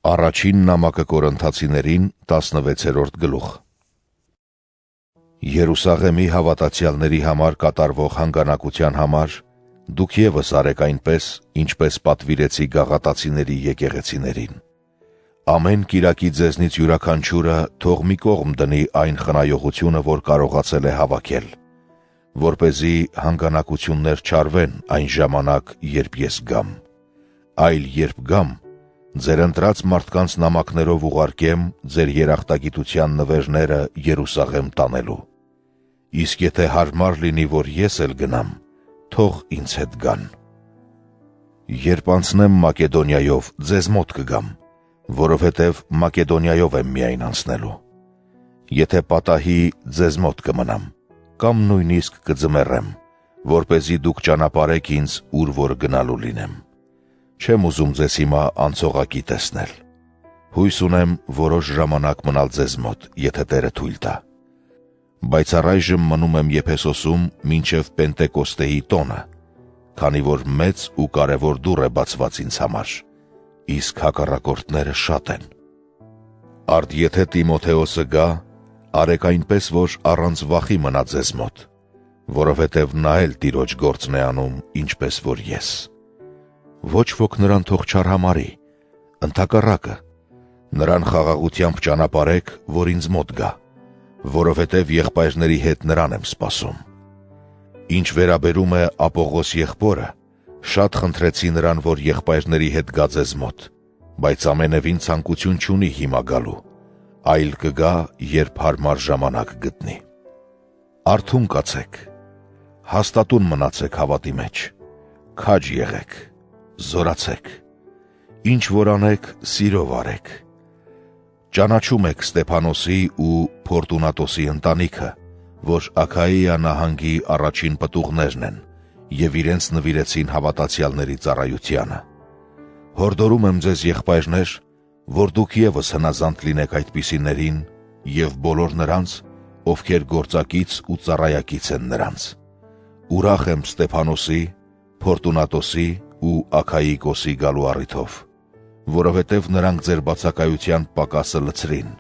Առաջին նամակը Կորինթացիներին 16-րդ գլուխ։ Երուսաղեմի հավատացյալների համար կատարվող հանգանակության համար դուք ևս արեք այնպես, ինչպես պատվիրեցի գաղատացիների եկեղեցիներին։ Ամեն կիրակի ձեզնից յուրաքանչյուրը թող մի կողմ դնի այն խնայողությունը, որ կարողացել է հավաքել, որպեսզի հանգանակություններ չարվեն այն ժամանակ, երբ ես գամ, այլ երբ գամ, ձեր ընտրած մարդկանց նամակներով ուղարկեմ ձեր երախտագիտության նվերները Երուսաղեմ տանելու։ Իսկ եթե հարմար լինի, որ ես էլ գնամ, թող ինձ հետ գան։ Երբ անցնեմ Մակեդոնիայով, ձեզ մոտ կգամ, որովհետև Մակեդոնիայով եմ միայն անցնելու։ Եթե պատահի ձեզ մոտ կմնամ, կամ նույնիսկ կձմեռեմ, որպեսզի դուք ճանապարհեք ինձ, ուր որ գնալու լինեմ։ Չեմ ուզում ձեզ հիմա անցողակի տեսնել։ Հույս ունեմ որոշ ժամանակ մնալ ձեզ մոտ, եթե Տերը թույլ տա։ Բայց առայժմ մնում եմ Եփեսոսում մինչև Պենտեկոստեի տոնը, քանի որ մեծ ու կարևոր դուռ է բացված ինձ համար, իսկ հակառակորդները շատ են։ Արդ եթե Տիմոթեոսը գա, արեք այնպես, որ առանց վախի մնա ձեզ մոտ, որովհետև նա էլ Տիրոջ գործն է անում, ինչպես որ ես։ Ոչ ոք նրան թող չարհամարի, ընդհակառակը, նրան խաղաղությամբ ճանապարհեք, որ ինձ մոտ գա, որովհետև եղբայրների հետ նրան եմ սպասում։ Ինչ վերաբերում է Ապողոս եղբորը, շատ խնդրեցի նրան, որ եղբայրների հետ գա ձեզ մոտ, բայց ամենևին ցանկություն չունի հիմա գալու, այլ կգա, երբ հարմար ժամանակ գտնի։ Արթուն կացեք, հաստատուն մնացեք հավատի մեջ, քաջ եղեք, զորացեք, ինչ որ անեք, սիրով արեք։ Ճանաչում եք Ստեփանոսի ու Փորտունատոսի ընտանիքը, որ Աքայիա նահանգի առաջին պտուղներն են և իրենց նվիրեցին հավատացյալների ծառայությանը։ Հորդորում եմ ձեզ, եղբայրներ, որ դուք ևս հնազանդ լինեք այդպիսիներին և բոլոր նրանց, ովքեր գործակից ու ծառայակից են նրանց։ Ուրախ եմ Ստեփանոսի, Փորտունատոսի ու Աքայիկոսի գալու առիթով, որովհետև նրանք ձեր բացակայության պակասը լցրին,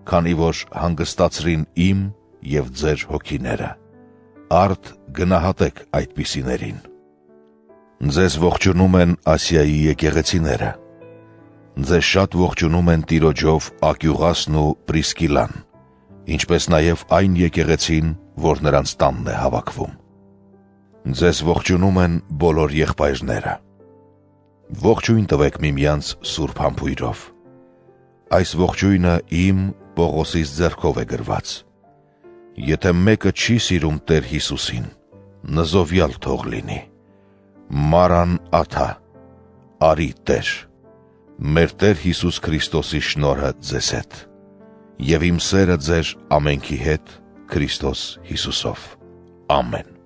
քանի որ հանգստացրին իմ և ձեր հոգիները։ Արդ գնահատեք այդպիսիներին։ Ձեզ ողջունում են Ասիայի եկեղեցիները։ Ձեզ շատ ողջունում են Տիրոջով Ակյուղասն ու Պրիսկիլան, ինչպես նաև այն եկեղեցին, որ նրանց տանն է հավաքվում։ Ձեզ ողջունում են բոլոր եղբայրները։ Ողջույն տվեք միմյանց սուրբ համբույրով։ Այս ողջույնը իմ Պողոսիս ձեռքով է գրված։ Եթե մեկը չի սիրում Տեր Հիսուսին, նզովյալ թող լինի։ Մարան աթա, արի Տեր։ Մեր Տեր Հիսուս Քրիստոսի շնորհը ձեզ հետ։ Եվ իմ սերը ձեր ամենքի հետ Քրիստոս Հիսուսով։ Ամեն։